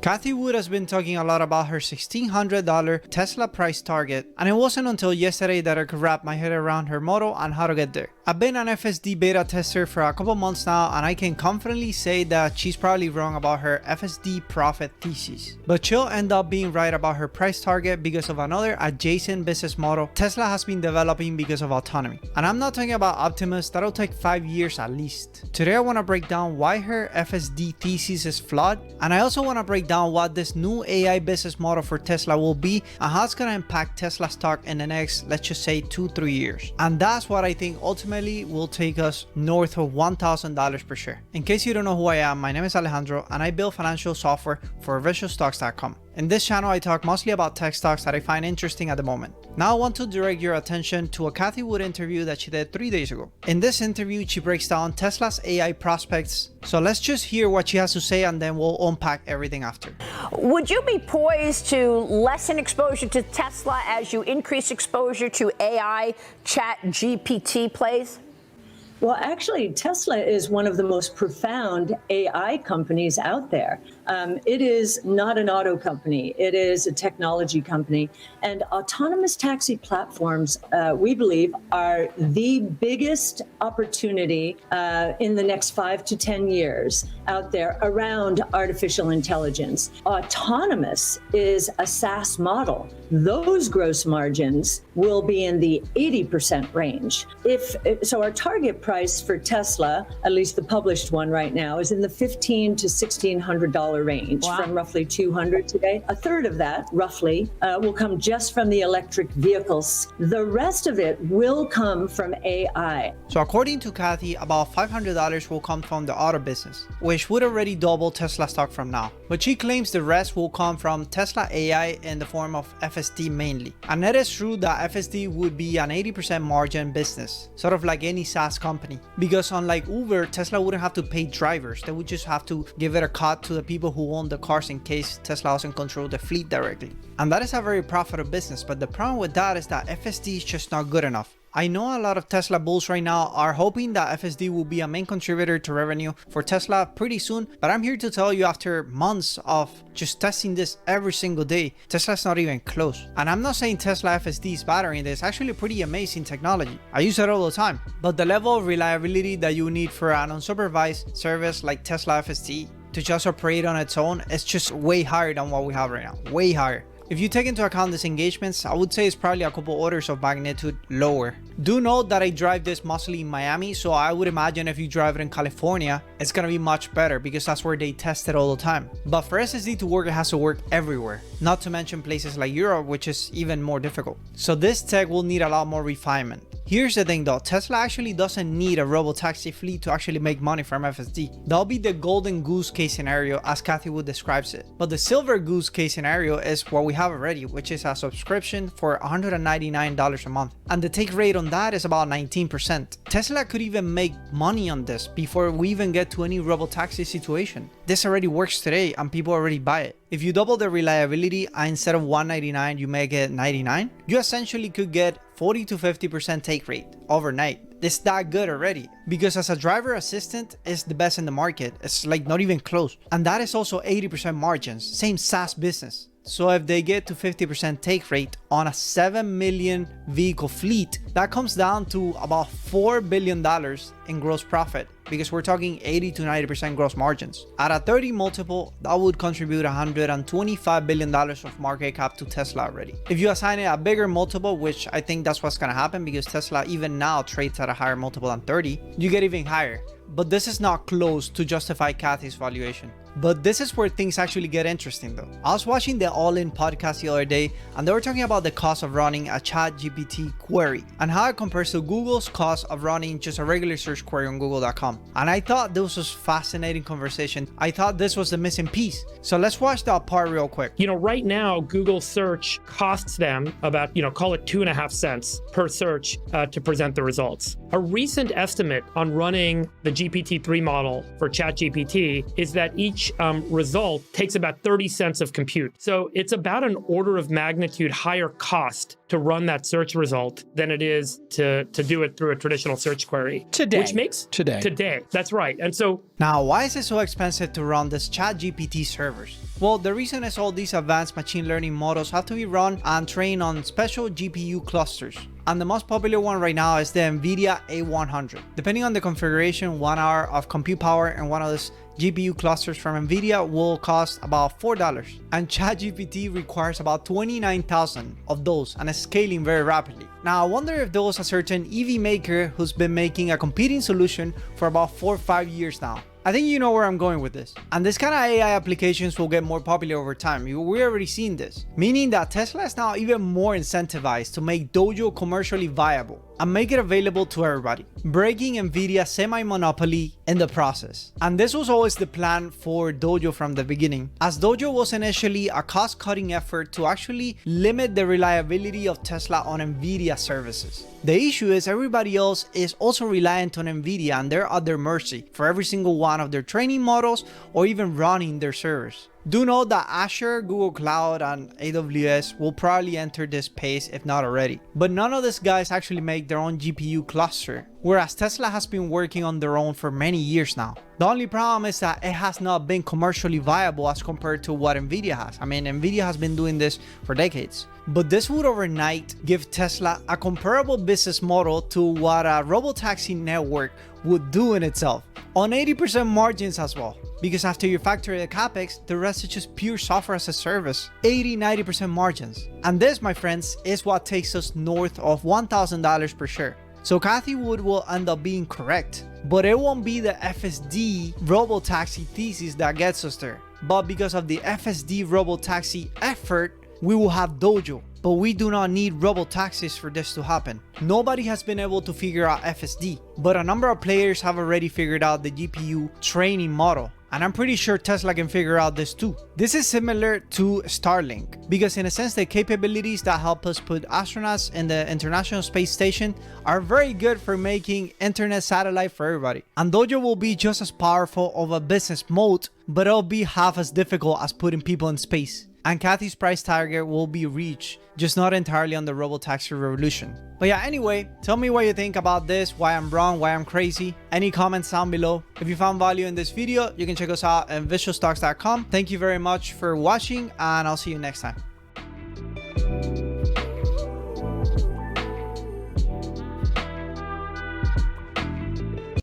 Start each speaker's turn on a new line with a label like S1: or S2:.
S1: Cathie Wood has been talking a lot about her $1,600 Tesla price target, and it wasn't until yesterday that I could wrap my head around her model and how to get there. I've been an FSD beta tester for a couple months now, and I can confidently say that she's probably wrong about her FSD profit thesis. But she'll end up being right about her price target because of another adjacent business model Tesla has been developing because of autonomy. And I'm not talking about Optimus, that'll take 5 years at least. Today I want to break down why her FSD thesis is flawed, and I also want to break down what this new AI business model for Tesla will be and how it's going to impact Tesla stock in the next, let's just say, 2-3 years. And that's what I think ultimately will take us north of $1,000 per share. In case you don't know who I am, my name is Alejandro and I build financial software for visualstocks.com. In this channel, I talk mostly about tech stocks that I find interesting at the moment. Now I want to direct your attention to a Cathie Wood interview that she did 3 days ago. In this interview, she breaks down Tesla's AI prospects. So let's just hear what she has to say and then we'll unpack everything after.
S2: Would you be poised to lessen exposure to Tesla as you increase exposure to AI chat GPT plays?
S3: Well, actually, Tesla is one of the most profound AI companies out there. It is not an auto company. It is a technology company. And autonomous taxi platforms, we believe, are the biggest opportunity in the next 5 to 10 years out there around artificial intelligence. Autonomous is a SaaS model. Those gross margins will be in the 80% range. So our target price for Tesla, at least the published one right now, is in the $1,500 to $1,600 range. Wow. From roughly 200 today. A third of that, roughly, will come just from the electric vehicles. The rest of it will come from AI.
S1: So according to Cathie, about $500 will come from the auto business, which would already double Tesla stock from now. But she claims the rest will come from Tesla AI in the form of FSD mainly. And that is true that FSD would be an 80% margin business, sort of like any SaaS company. Because unlike Uber, Tesla wouldn't have to pay drivers. They would just have to give it a cut to the people who own the cars in case Tesla doesn't control the fleet directly. And that is a very profitable business, but the problem with that is that FSD is just not good enough. I know a lot of Tesla bulls right now are hoping that FSD will be a main contributor to revenue for Tesla pretty soon, but I'm here to tell you after months of just testing this every single day, Tesla's not even close. And I'm not saying Tesla FSD is bad or anything, it's actually pretty amazing technology. I use it all the time, but the level of reliability that you need for an unsupervised service like Tesla FSD to just operate on its own is just way higher than what we have right now, way higher. If you take into account these engagements, I would say it's probably a couple orders of magnitude lower. Do note that I drive this mostly in Miami, so I would imagine if you drive it in California, it's gonna be much better because that's where they test it all the time. But for SSD to work, it has to work everywhere, not to mention places like Europe, which is even more difficult. So this tech will need a lot more refinement. Here's the thing though, Tesla actually doesn't need a robotaxi fleet to actually make money from FSD. That'll be the golden goose case scenario as Cathie Wood describes it. But the silver goose case scenario is what we have already, which is a subscription for $199 a month. And the take rate on that is about 19%. Tesla could even make money on this before we even get to any robotaxi situation. This already works today and people already buy it. If you double the reliability and instead of $199, you make it $99, you essentially could get 40 to 50% take rate overnight. It's that good already because as a driver assistant, it's the best in the market. It's like not even close. And that is also 80% margins, same SaaS business. So if they get to 50% take rate on a 7 million vehicle fleet, that comes down to about $4 billion in gross profit because we're talking 80 to 90% gross margins. At a 30 multiple, that would contribute $125 billion of market cap to Tesla already. If you assign it a bigger multiple, which I think that's what's gonna happen because Tesla even now trades at a higher multiple than 30, you get even higher. But this is not close to justify Cathie's valuation. But this is where things actually get interesting though. I was watching the All In podcast the other day and they were talking about the cost of running a ChatGPT query and how it compares to Google's cost of running just a regular search query on google.com. And I thought this was a fascinating conversation. I thought this was the missing piece. So let's watch that part real quick.
S4: Right now Google search costs them about, call it 2.5 cents per search to present the results. A recent estimate on running the GPT-3 model for ChatGPT is that each each result takes about 30 cents of compute. So it's about an order of magnitude higher cost to run that search result than it is to do it through a traditional search query.
S5: Today.
S4: Which makes today. That's right. And so
S1: now, why is it so expensive to run this ChatGPT servers? Well, the reason is all these advanced machine learning models have to be run and trained on special GPU clusters. And the most popular one right now is the NVIDIA A100. Depending on the configuration, 1 hour of compute power and one of those GPU clusters from NVIDIA will cost about $4. And ChatGPT requires about 29,000 of those and is scaling very rapidly. Now, I wonder if there was a certain EV maker who's been making a competing solution for about 4 or 5 years now. I think you know where I'm going with this. And this kind of AI applications will get more popular over time. We're already seeing this. Meaning that Tesla is now even more incentivized to make Dojo commercially viable and make it available to everybody, breaking NVIDIA's semi-monopoly in the process. And this was always the plan for Dojo from the beginning, as Dojo was initially a cost-cutting effort to actually limit the reliability of Tesla on NVIDIA services. The issue is everybody else is also reliant on NVIDIA and they're at their mercy for every single one of their training models or even running their servers. Do note that Azure, Google Cloud, and AWS will probably enter this space if not already. But none of these guys actually make their own GPU cluster, whereas Tesla has been working on their own for many years now. The only problem is that it has not been commercially viable as compared to what NVIDIA has. I mean, NVIDIA has been doing this for decades. But this would overnight give Tesla a comparable business model to what a robotaxi network would do in itself, on 80% margins as well. Because after you factor the capex, the rest is just pure software as a service, 80-90% margins. And this, my friends, is what takes us north of $1,000 per share. So Cathie Wood will end up being correct, but it won't be the FSD robotaxi thesis that gets us there. But because of the FSD robotaxi effort, we will have Dojo. But we do not need robotaxis for this to happen. Nobody has been able to figure out FSD, but a number of players have already figured out the GPU training model. And I'm pretty sure Tesla can figure out this too. This is similar to Starlink, because in a sense the capabilities that help us put astronauts in the International Space Station are very good for making internet satellite for everybody. And Dojo will be just as powerful of a business mode, but it'll be half as difficult as putting people in space. And Cathie's price target will be reached, just not entirely on the robotaxi revolution. But yeah, anyway, tell me what you think about this, why I'm wrong, why I'm crazy. Any comments down below. If you found value in this video, you can check us out at visualstocks.com. Thank you very much for watching, and I'll see you next time.